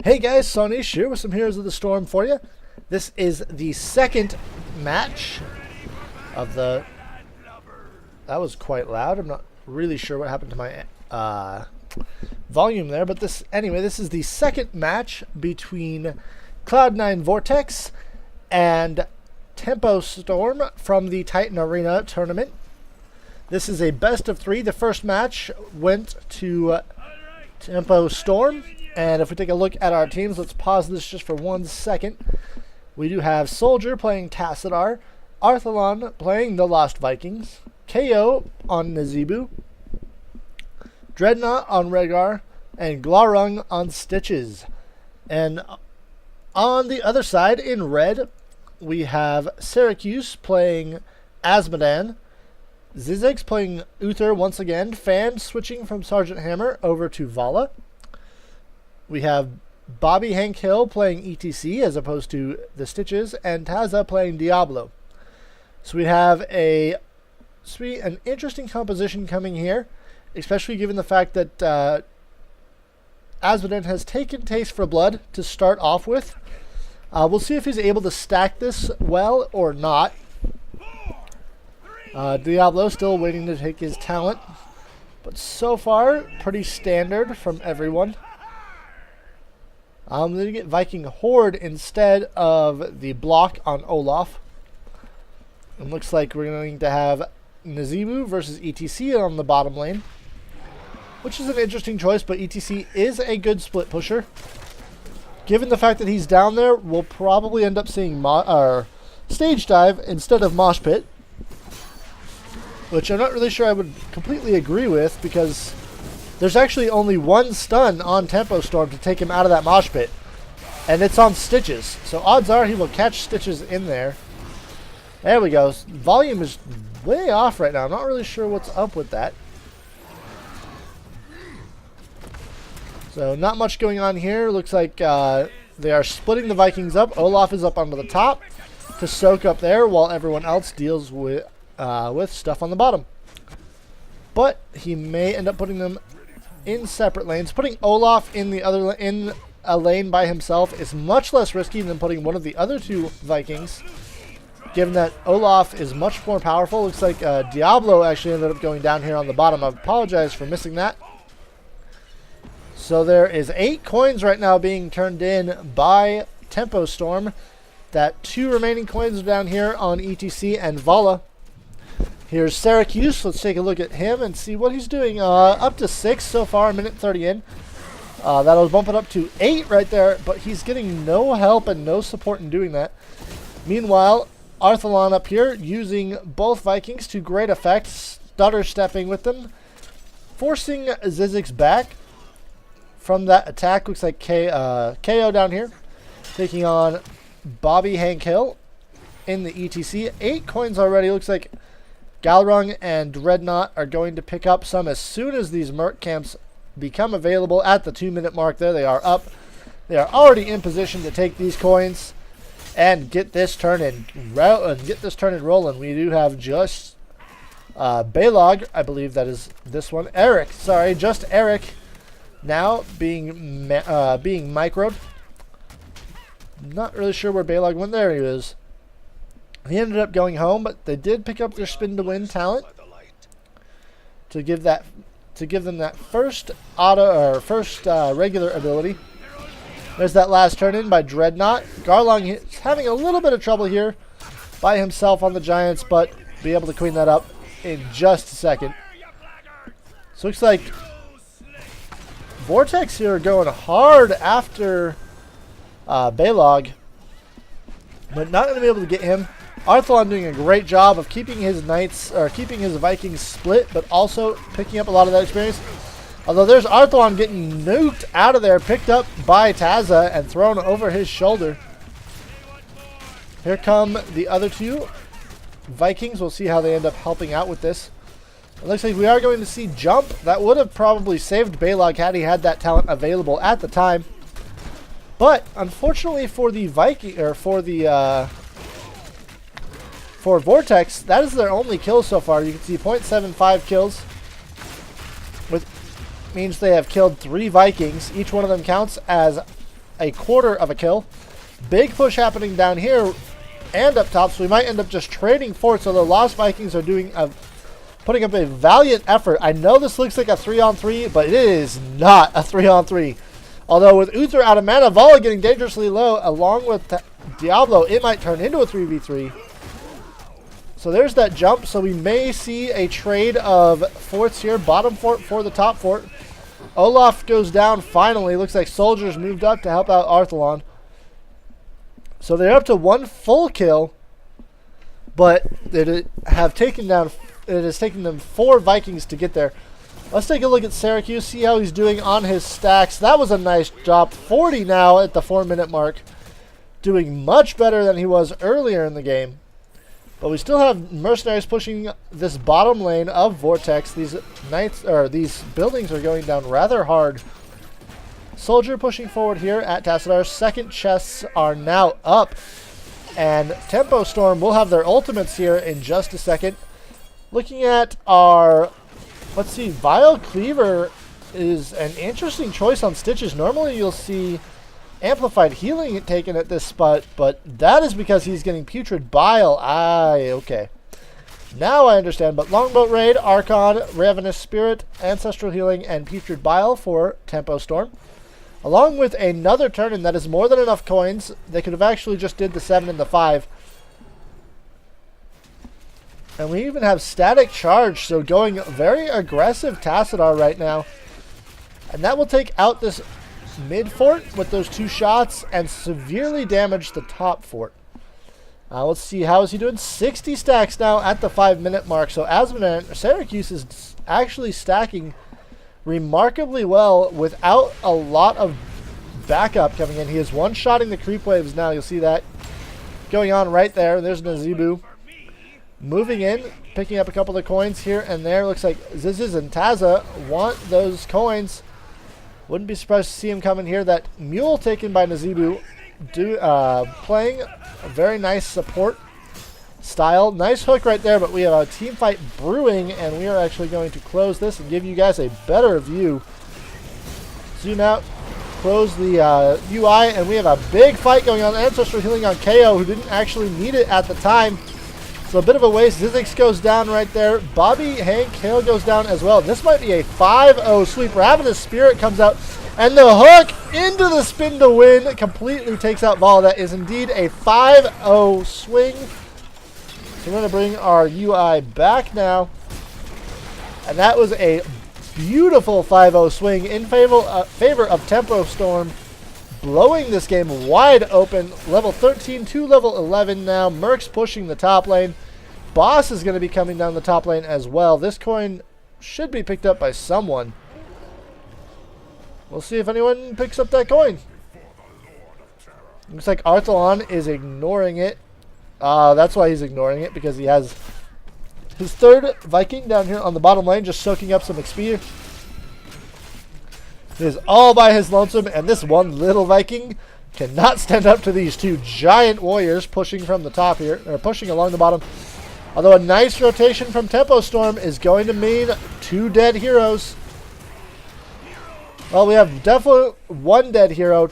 Hey guys, Sauniche here with some Heroes of the Storm for you. This is the second match of the... That was quite loud. I'm not really sure what happened to my volume there, but this is the second match between Cloud9 Vortex and Tempo Storm from the Titan Arena tournament. This is a best of 3. The first match went to Tempo Storm. And if we take a look at our teams, let's pause this just for 1 second. We do have Soldier playing Tassadar, Arthalon playing the Lost Vikings, KO on Nazeebu, Dreadnought on Rhaegar, and Glaurung on Stitches. And on the other side, in red, we have Syracuse playing Asmodan, Zizix playing Uther once again, Fan switching from Sergeant Hammer over to Vala. We have Bobby Hank Hill playing ETC as opposed to the Stitches, and Taza playing Diablo. So we have an interesting composition coming here, especially given the fact that Asmodan has taken Taste for Blood to start off with. We'll see if he's able to stack this well or not. Diablo still waiting to take his talent, but so far pretty standard from everyone. I'm going to get Viking Horde instead of the block on Olaf. It looks like we're going to have Nazeebu versus ETC on the bottom lane, which is an interesting choice, but ETC is a good split pusher. Given the fact that he's down there, we'll probably end up seeing Stage Dive instead of Mosh Pit, which I'm not really sure I would completely agree with, because there's actually only one stun on Tempo Storm to take him out of that mosh pit, and it's on Stitches. So odds are he will catch Stitches in there. There we go. Volume is way off right now. I'm not really sure what's up with that. So not much going on here. Looks like they are splitting the Vikings up. Olaf is up onto the top to soak up there while everyone else deals with stuff on the bottom. But he may end up putting them in separate lanes. Putting Olaf in a lane by himself is much less risky than putting one of the other two Vikings, given that Olaf is much more powerful. Looks like Diablo actually ended up going down here on the bottom. I apologize for missing that. So there is 8 coins right now being turned in by Tempo Storm. That 2 remaining coins are down here on ETC and Vala. Here's Syracuse. Let's take a look at him and see what he's doing. Up to 6 so far, a minute 30 in. That'll bump it up to 8 right there, but he's getting no help and no support in doing that. Meanwhile, Arthalon up here using both Vikings to great effect, stutter stepping with them, forcing Zizix back from that attack. Looks like KO down here, taking on Bobby Hank Hill in the ETC. 8 coins already. Looks like Glaurung and Dreadnought are going to pick up some as soon as these Merc camps become available at the 2-minute mark. There they are up. They are already in position to take these coins and get this turn rolling. We do have just Balog, I believe that is this one. Eric, sorry, just Eric now being microed. Not really sure where Balog went. There he is. He ended up going home, but they did pick up their spin to win talent to give them that first regular ability. There's that last turn in by Dreadnought. Glaurung is having a little bit of trouble here by himself on the Giants, but be able to clean that up in just a second. So looks like Vortex here going hard after Balog, but not going to be able to get him. Arthalon doing a great job of keeping his Vikings split, but also picking up a lot of that experience. Although there's Arthalon getting nuked out of there, picked up by Taza and thrown over his shoulder. Here come the other 2 Vikings. We'll see how they end up helping out with this. It looks like we are going to see Jump. That would have probably saved Balog had he had that talent available at the time. But unfortunately for the for Vortex, that is their only kill so far. You can see 0.75 kills, which means they have killed 3 Vikings. Each one of them counts as a quarter of a kill. Big push happening down here and up top, so we might end up just trading forts, although Lost Vikings are putting up a valiant effort. I know this looks like a 3-on-3, but it is not a 3-on-3. Although with Uther out of mana, Vala getting dangerously low, along with Diablo, it might turn into a 3v3. So there's that jump. So we may see a trade of forts here. Bottom fort for the top fort. Olaf goes down finally. Looks like soldiers moved up to help out Arthalon. So they're up to 1 full kill. But it has taken them 4 Vikings to get there. Let's take a look at Syracuse, see how he's doing on his stacks. That was a nice drop. 40 now at the 4-minute mark. Doing much better than he was earlier in the game. But we still have mercenaries pushing this bottom lane of Vortex. These buildings are going down rather hard. Soldier pushing forward here at Tassadar. Second chests are now up. And Tempo Storm will have their ultimates here in just a second. Looking at our... Let's see, Vile Cleaver is an interesting choice on Stitches. Normally you'll see Amplified Healing taken at this spot, but that is because he's getting Putrid Bile. Okay. Now I understand, but Longboat Raid, Archon, Ravenous Spirit, Ancestral Healing, and Putrid Bile for Tempo Storm. Along with another turn-in that is more than enough coins. They could have actually just did the 7 and the 5. And we even have Static Charge, so going very aggressive Tassadar right now. And that will take out this mid fort with those 2 shots and severely damage the top fort. Let's see, how is he doing? 60 stacks now at the 5-minute mark. So Syracuse is actually stacking remarkably well without a lot of backup coming in. He is one-shotting the creep waves now. You'll see that going on right there. There's Nazeebu. Moving in, picking up a couple of coins here and there. Looks like Ziziz and Taza want those coins. Wouldn't be surprised to see him coming here. That mule taken by Nazeebu, playing a very nice support style. Nice hook right there, but we have a team fight brewing, and we are actually going to close this and give you guys a better view. Zoom out, close the UI, and we have a big fight going on. Ancestral Healing on KO, who didn't actually need it at the time. So a bit of a waste. Zizix goes down right there. Bobby, Hank, Hale goes down as well. This might be a 5-0 sweep. Ravenous Spirit comes out, and the hook into the spin to win completely takes out Vala. That is indeed a 5-0 swing. So we're going to bring our UI back now. And that was a beautiful 5-0 swing in favor of Tempo Storm, blowing this game wide open. Level 13 to level 11 now. Merc's pushing the top lane. Boss is going to be coming down the top lane as well. This coin should be picked up by someone. We'll see if anyone picks up that coin. Looks like Arthalon is ignoring it. That's why he's ignoring it, because he has his 3rd Viking down here on the bottom lane, just soaking up some XP. He is all by his lonesome, and this one little Viking cannot stand up to these 2 giant warriors pushing from the top here, or pushing along the bottom. Although a nice rotation from Tempo Storm is going to mean 2 dead heroes. Well, we have definitely 1 dead hero,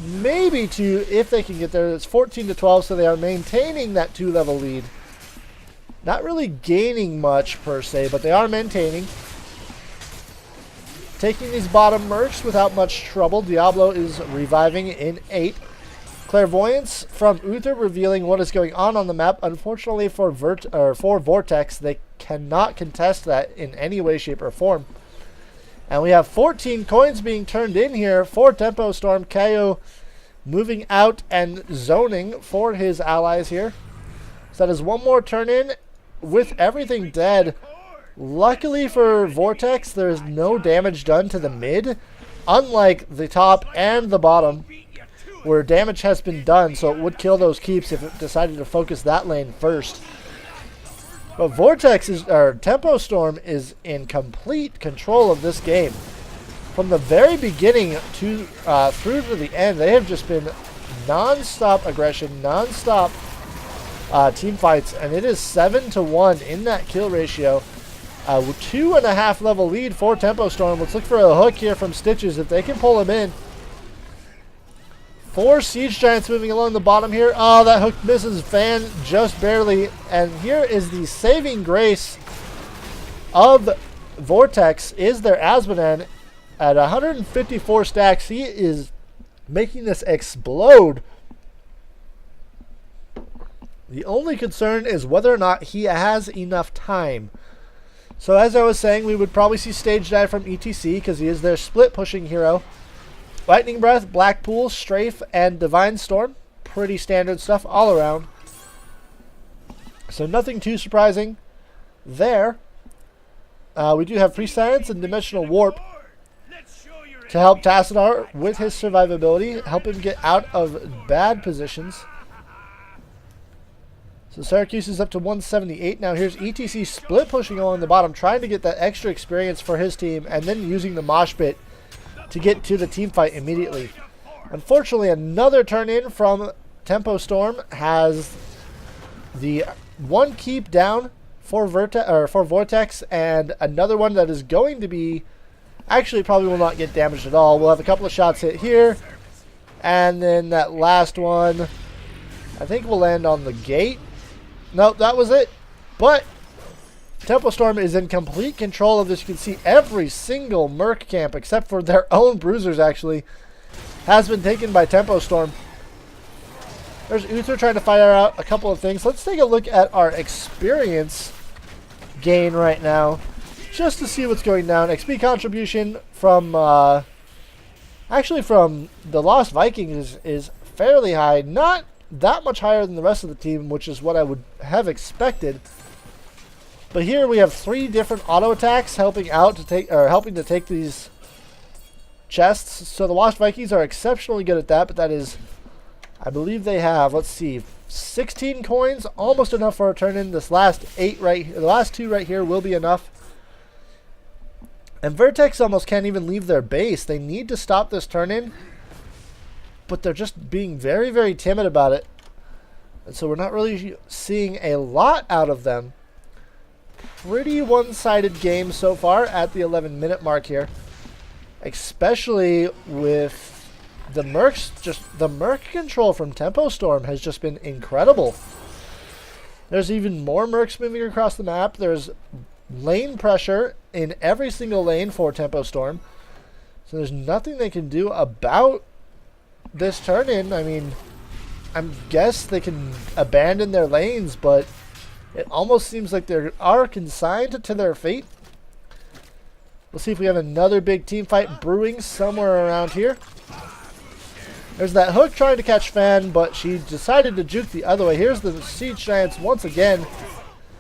maybe 2 if they can get there. It's 14 to 12, so they are maintaining that 2-level lead. Not really gaining much per se, but they are maintaining. Taking these bottom mercs without much trouble. Diablo is reviving in 8. Clairvoyance from Uther revealing what is going on the map. Unfortunately for Vortex, they cannot contest that in any way, shape, or form. And we have 14 coins being turned in here for Tempo Storm. Kaio moving out and zoning for his allies here. So that is 1 more turn in with everything dead. Luckily for Vortex, there is no damage done to the mid, unlike the top and the bottom, where damage has been done, so it would kill those keeps if it decided to focus that lane first. But Tempo Storm is in complete control of this game. From the very beginning to through to the end, they have just been non-stop aggression, non-stop team fights, and it is 7-1 in that kill ratio. 2.5 level lead for Tempo Storm. Let's look for a hook here from Stitches if they can pull him in. 4 Siege Giants moving along the bottom here. Oh, that hook misses Fan just barely. And here is the saving grace of Vortex is their Asmodan at 154 stacks. He is making this explode. The only concern is whether or not he has enough time. So as I was saying, we would probably see stage dive from ETC because he is their split pushing hero. Lightning Breath, Blackpool, Strafe, and Divine Storm. Pretty standard stuff all around. So nothing too surprising there. We do have Prescience and Dimensional Warp to help Tassadar with his survivability, help him get out of bad positions. So Syracuse is up to 178. Now here's ETC split pushing along the bottom, trying to get that extra experience for his team, and then using the mosh pit to get to the team fight immediately. Unfortunately, another turn in from Tempo Storm has the one keep down for Vortex, and another one that is going to be, actually probably will not get damaged at all. We'll have a couple of shots hit here, and then that last one, I think will land on the gate. Nope, that was it. But Tempo Storm is in complete control of this. You can see every single Merc camp, except for their own bruisers actually, has been taken by Tempo Storm. There's Uther trying to fire out a couple of things. Let's take a look at our experience gain right now, just to see what's going down. XP contribution from, actually from the Lost Vikings is fairly high. Not that much higher than the rest of the team, which is what I would have expected. But here we have 3 different auto attacks helping out to take, or helping to take these chests. So the Lost Vikings are exceptionally good at that, but that is, I believe they have, let's see, 16 coins, almost enough for a turn in. This last 8 right here, the last 2 right here will be enough. And Vertex almost can't even leave their base. They need to stop this turn in, but they're just being very, very timid about it. And so we're not really seeing a lot out of them. Pretty one-sided game so far at the 11-minute mark here. Especially with the Mercs, just the Merc control from Tempo Storm has just been incredible. There's even more Mercs moving across the map. There's lane pressure in every single lane for Tempo Storm. So there's nothing they can do about this turn-in. I mean, I guess they can abandon their lanes, but it almost seems like they are consigned to their fate. We'll see if we have another big team fight brewing somewhere around here. There's that hook trying to catch Fan, but she decided to juke the other way. Here's the Siege Giants once again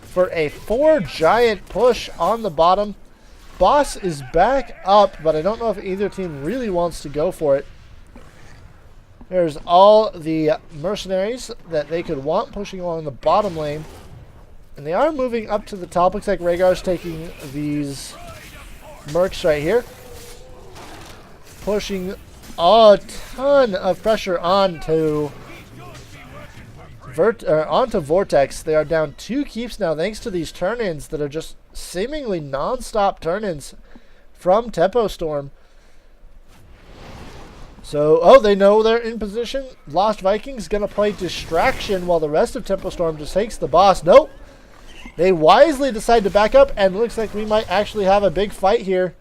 for a 4 giant push on the bottom. Boss is back up, but I don't know if either team really wants to go for it. There's all the mercenaries that they could want pushing along the bottom lane. And they are moving up to the top. Looks like Rhaegar's taking these Mercs right here. Pushing a ton of pressure onto Vortex. They are down 2 keeps now thanks to these turn-ins that are just seemingly non-stop turn-ins from Tempo Storm. So, oh, they know they're in position. Lost Vikings going to play Distraction while the rest of Tempo Storm just takes the boss. Nope. They wisely decide to back up, and it looks like we might actually have a big fight here.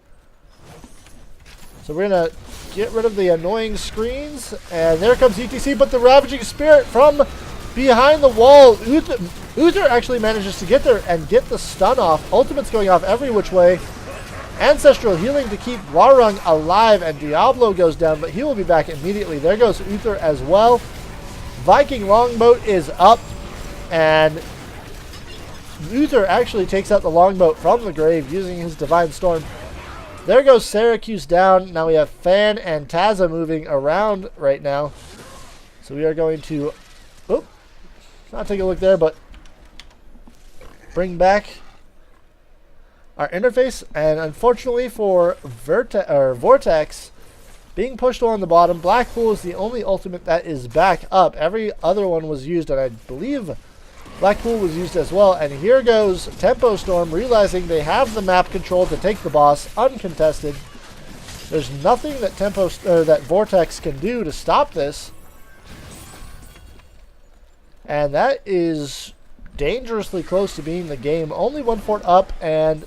So we're going to get rid of the annoying screens, and there comes ETC, but the Ravaging Spirit from behind the wall. Uther actually manages to get there and get the stun off. Ultimate's going off every which way. Ancestral healing to keep Warung alive, and Diablo goes down, but he will be back immediately. There goes Uther as well. Viking Longboat is up, and Uther actually takes out the Longboat from the grave using his Divine Storm. There goes Syracuse down. Now we have Fan and Taza moving around right now. So we are going to, not take a look there, but bring back our interface. And unfortunately for Vortex, being pushed on the bottom, Blackpool is the only ultimate that is back up. Every other one was used, and I believe Blackpool was used as well. And here goes Tempo Storm, realizing they have the map control to take the boss uncontested. There's nothing that that Vortex can do to stop this. And that is dangerously close to being the game. Only one fort up, and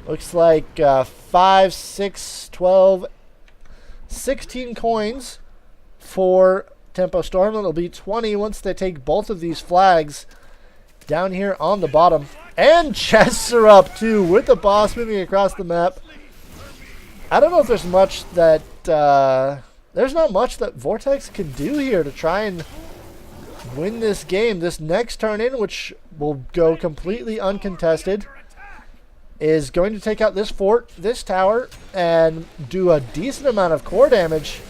looks like 5, 6, 12, 16 coins for Tempo Storm. It'll be 20 once they take both of these flags down here on the bottom. And chests are up too, with the boss moving across the map. I don't know if there's much that there's not much that Vortex can do here to try and win this game. This next turn in, which will go completely uncontested, is going to take out this fort, this tower, and do a decent amount of core damage.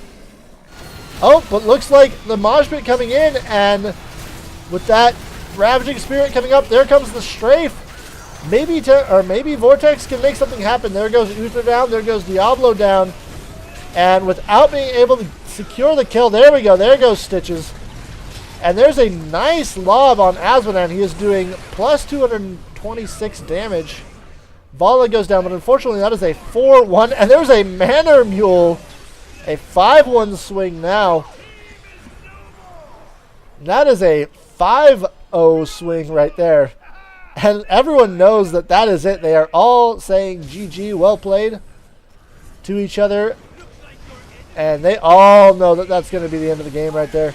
Oh, but looks like the Mosh Pit coming in, and with that Ravaging Spirit coming up, there comes the Strafe. Maybe Vortex can make something happen. There goes Uther down, there goes Diablo down. And without being able to secure the kill, there we go, there goes Stitches. And there's a nice lob on Asmodan. He is doing plus 226 damage. Vala goes down, but unfortunately that is a 4-1. And there's a Manor Mule. A 5-1 swing now. That is a 5-0 swing right there. And everyone knows that that is it. They are all saying GG, well played, to each other. And they all know that that's going to be the end of the game right there.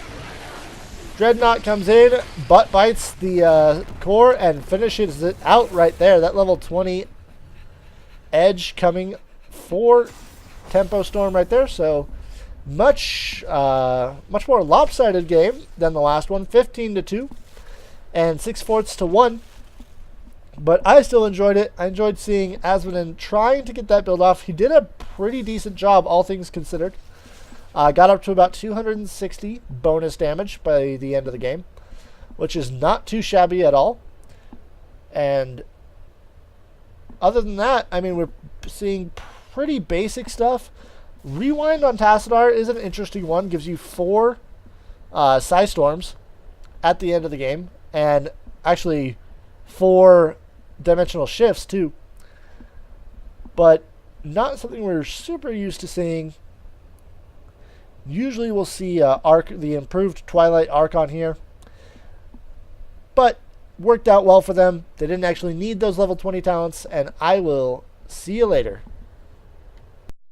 Dreadnought comes in, butt bites the core, and finishes it out right there. That level 20 edge coming for Tempo Storm right there. So much more lopsided game than the last one. 15-2 and 6/4-1. But I still enjoyed it. I enjoyed seeing Asmodan trying to get that build off. He did a pretty decent job, all things considered. Got up to about 260 bonus damage by the end of the game, which is not too shabby at all. And other than that, I mean, we're seeing pretty basic stuff. Rewind on Tassadar is an interesting one. Gives you 4 Psy Storms at the end of the game. And actually 4 dimensional shifts too, but not something we're super used to seeing. Usually we'll see the improved Twilight Archon here, but worked out well for them. They didn't actually need those level 20 talents, and I will see you later.